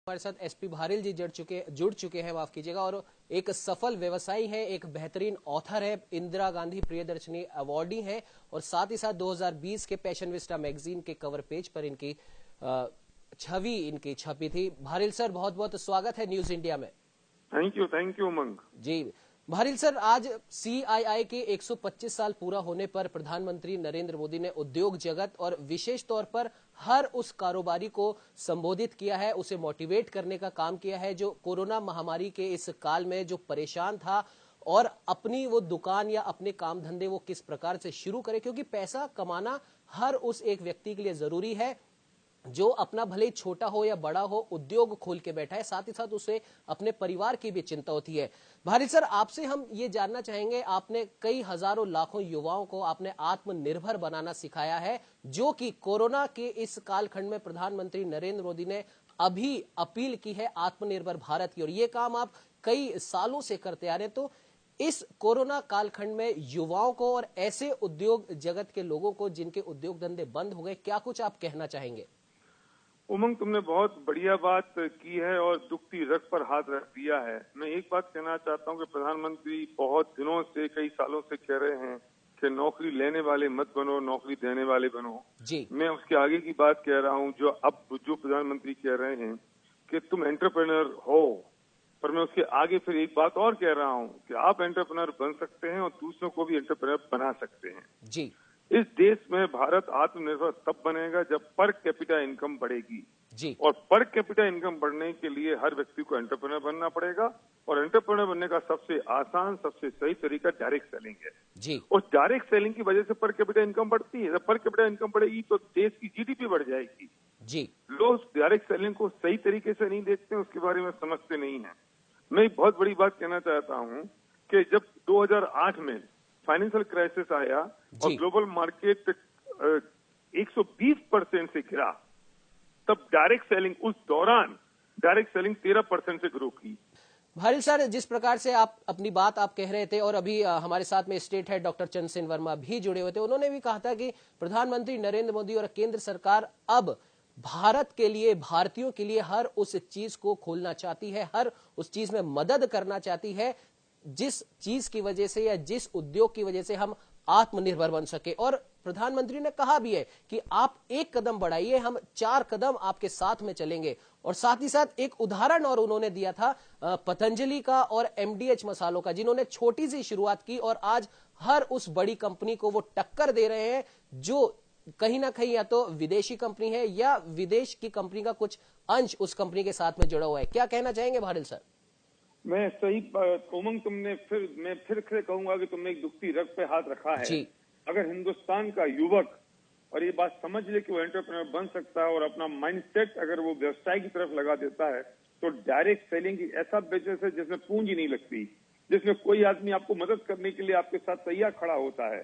हमारे साथ एसपी भारिल जी जुड़ चुके हैं, माफ कीजिएगा, और एक सफल व्यवसायी है, एक बेहतरीन ऑथर है, इंदिरा गांधी प्रियदर्शनी अवार्डी है और साथ ही साथ 2020 के पैशनविस्टा मैगजीन के कवर पेज पर इनकी छवि इनकी छपी थी। भारिल सर, बहुत बहुत स्वागत है न्यूज इंडिया में। Thank you Umang ji. Bharil sir, आज सीआईआई के 125 साल पूरा होने पर प्रधानमंत्री नरेंद्र मोदी ने उद्योग जगत और विशेष तौर पर हर उस कारोबारी को संबोधित किया है, उसे मोटिवेट करने का काम किया है जो कोरोना महामारी के इस काल में जो परेशान था और अपनी वो दुकान या अपने काम धंधे वो किस प्रकार से शुरू करे, क्योंकि पैसा कमाना हर उस एक व्यक्ति के लिए जरूरी है जो अपना भले छोटा हो या बड़ा हो उद्योग खोल के बैठा है, साथ ही साथ उसे अपने परिवार की भी चिंता होती है। भारिल सर, आपसे हम ये जानना चाहेंगे, आपने कई हजारों लाखों युवाओं को आपने आत्मनिर्भर बनाना सिखाया है, जो कि कोरोना के इस कालखंड में प्रधानमंत्री नरेंद्र मोदी ने अभी अपील की है आत्मनिर्भर भारत की, और ये काम आप कई सालों से करते आ रहे हैं। तो इस कोरोना कालखंड में युवाओं को और ऐसे उद्योग जगत के लोगों को जिनके उद्योग धंधे बंद हो गए, क्या कुछ आप कहना चाहेंगे? उमंग, तुमने बहुत बढ़िया बात की है और दुखती रग पर हाथ रख दिया है। मैं एक बात कहना चाहता हूं कि प्रधानमंत्री बहुत दिनों से, कई सालों से कह रहे हैं कि नौकरी लेने वाले मत बनो, नौकरी देने वाले बनो जी। मैं उसके आगे की बात कह रहा हूं, जो प्रधानमंत्री कह रहे हैं कि तुम एंटरप्रेन्योर हो, पर मैं उसके आगे फिर एक बात और कह रहा हूं कि आप एंटरप्रेन्योर बन सकते हैं और दूसरों को भी एंटरप्रेन्योर बना सकते हैं। जी। इस देश में भारत आत्मनिर्भर तब बनेगा जब पर कैपिटा इनकम बढ़ेगी जी। और पर कैपिटा इनकम बढ़ने के लिए हर व्यक्ति को एंटरप्रेन्योर बनना पड़ेगा और एंटरप्रेन्योर बनने का सबसे आसान, सबसे सही तरीका डायरेक्ट सेलिंग है जी। और डायरेक्ट सेलिंग की वजह से पर कैपिटा इनकम बढ़ती है। जब पर कैपिटा इनकम बढ़ेगी तो देश की जीडीपी बढ़ जाएगी। जी। लोग डायरेक्ट सेलिंग को सही तरीके से नहीं देखते, उसके बारे में समझते नहीं है। मैं एक बहुत बड़ी बात कहना चाहता हूं कि जब 2008 में फाइनेंशियल क्राइसिस आया और ग्लोबल मार्केट 120% से गिरा, तब डायरेक्ट सेलिंग, उस दौरान डायरेक्ट सेलिंग 13% से ग्रो की। भारिल सर, जिस प्रकार से आप अपनी बात आप कह रहे थे और अभी हमारे साथ में state head doctor Chandrasen Verma भी जुड़े हुए थे, उन्होंने भी कहा था कि प्रधानमंत्री नरेंद्र मोदी और केंद्र सरकार अब भारत के लिए, भारतीयों के लिए हर उस चीज को खोलना चाहती है, हर उस चीज में मदद करना चाहती है जिस चीज की वजह से या जिस उद्योग की वजह से हम आत्मनिर्भर बन सके। और प्रधानमंत्री ने कहा भी है कि आप एक कदम बढ़ाइए, हम 4 कदम आपके साथ में चलेंगे। और साथ ही साथ एक उदाहरण और उन्होंने दिया था पतंजलि का और एमडीएच मसालों का, जिन्होंने छोटी सी शुरुआत की और आज हर उस बड़ी कंपनी को वो टक्कर दे रहे हैं जो कहीं ना कहीं या तो विदेशी कंपनी है या विदेश की कंपनी का कुछ अंश उस कंपनी के साथ में जुड़ा हुआ है। क्या कहना चाहेंगे भारिल सर? मैं सही उमंग, मैं फिर कहूंगा कि तुमने एक दुखती रग पे हाथ रखा है। अगर हिंदुस्तान का युवक और ये बात समझ ले कि वो एंटरप्रेन्योर बन सकता है और अपना माइंडसेट अगर वो व्यवसाय की तरफ लगा देता है, तो डायरेक्ट सेलिंग की ऐसा बिजनेस है जिसमें पूंजी नहीं लगती, जिसमें कोई आदमी आपको मदद करने के लिए आपके साथ तैयार खड़ा होता है,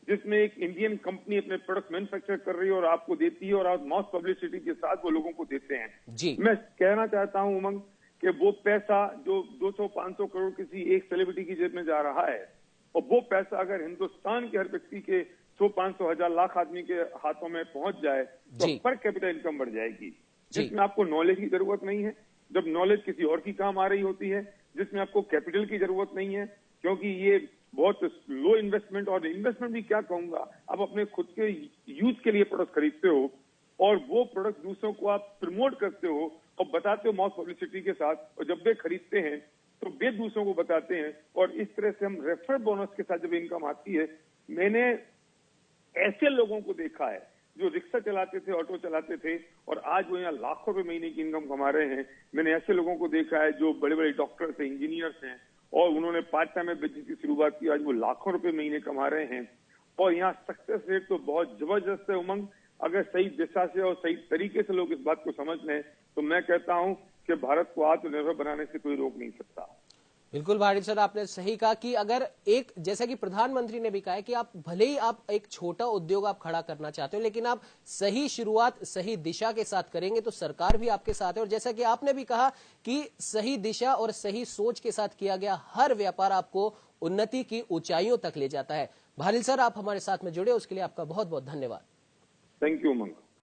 जिसमें एक इंडियन कंपनी अपने प्रोडक्ट मैन्युफैक्चर कर रही है और आपको देती है और आप मास पब्लिसिटी के साथ वो लोगों को देते हैं। मैं कहना चाहता हूं उमंग कि वो पैसा जो 200-500 करोड़ किसी एक सेलिब्रिटी की जेब में जा रहा है, और वो पैसा अगर हिंदुस्तान के हर व्यक्ति के 100-500 हजार लाख आदमी के हाथों में पहुंच जाए तो पर कैपिटा इनकम बढ़ जाएगी, जिसमें आपको नॉलेज की जरूरत नहीं है, जब नॉलेज किसी और की काम आ रही होती है, जिसमें आपको कैपिटल की जरूरत नहीं है, क्योंकि ये बहुत लो इन्वेस्टमेंट, और इन्वेस्टमेंट भी क्या कहूंगा, आप अपने खुद के यूज के लिए प्रोडक्ट खरीदते हो और वो प्रोडक्ट दूसरों को आप प्रमोट करते हो और बताते हो मास पब्लिसिटी के साथ, और जब वे खरीदते हैं तो वे दूसरों को बताते हैं और इस तरह से हम रेफरल बोनस के साथ जब इनकम आती है। मैंने ऐसे लोगों को देखा है जो रिक्शा चलाते थे, ऑटो चलाते थे और आज वो यहाँ लाखों रुपए महीने की इनकम कमा रहे हैं। मैंने ऐसे लोगों को देखा है जो बड़े बड़े डॉक्टर्स हैं, इंजीनियर्स हैं और उन्होंने पार्ट टाइम में बिजनेस की शुरुआत की, आज वो लाखों रुपए महीने कमा रहे हैं और यहाँ सक्सेस रेट तो बहुत जबरदस्त है उमंग। अगर सही दिशा से और सही तरीके से लोग इस बात को समझ लें तो मैं कहता हूं कि भारत को आत्मनिर्भर बनाने से कोई रोक नहीं सकता। बिल्कुल भारिल सर, आपने सही कहा कि अगर एक, जैसा कि प्रधानमंत्री ने भी कहा है कि आप भले ही आप एक छोटा उद्योग आप खड़ा करना चाहते हो, लेकिन आप सही शुरुआत सही दिशा के साथ करेंगे तो सरकार भी आपके साथ है। और जैसा कि आपने भी कहा कि सही दिशा और सही सोच के साथ किया गया हर व्यापार आपको उन्नति की ऊंचाइयों तक ले जाता है। भारिल सर, आप हमारे साथ में जुड़े उसके लिए आपका बहुत बहुत धन्यवाद। Thank you Umang.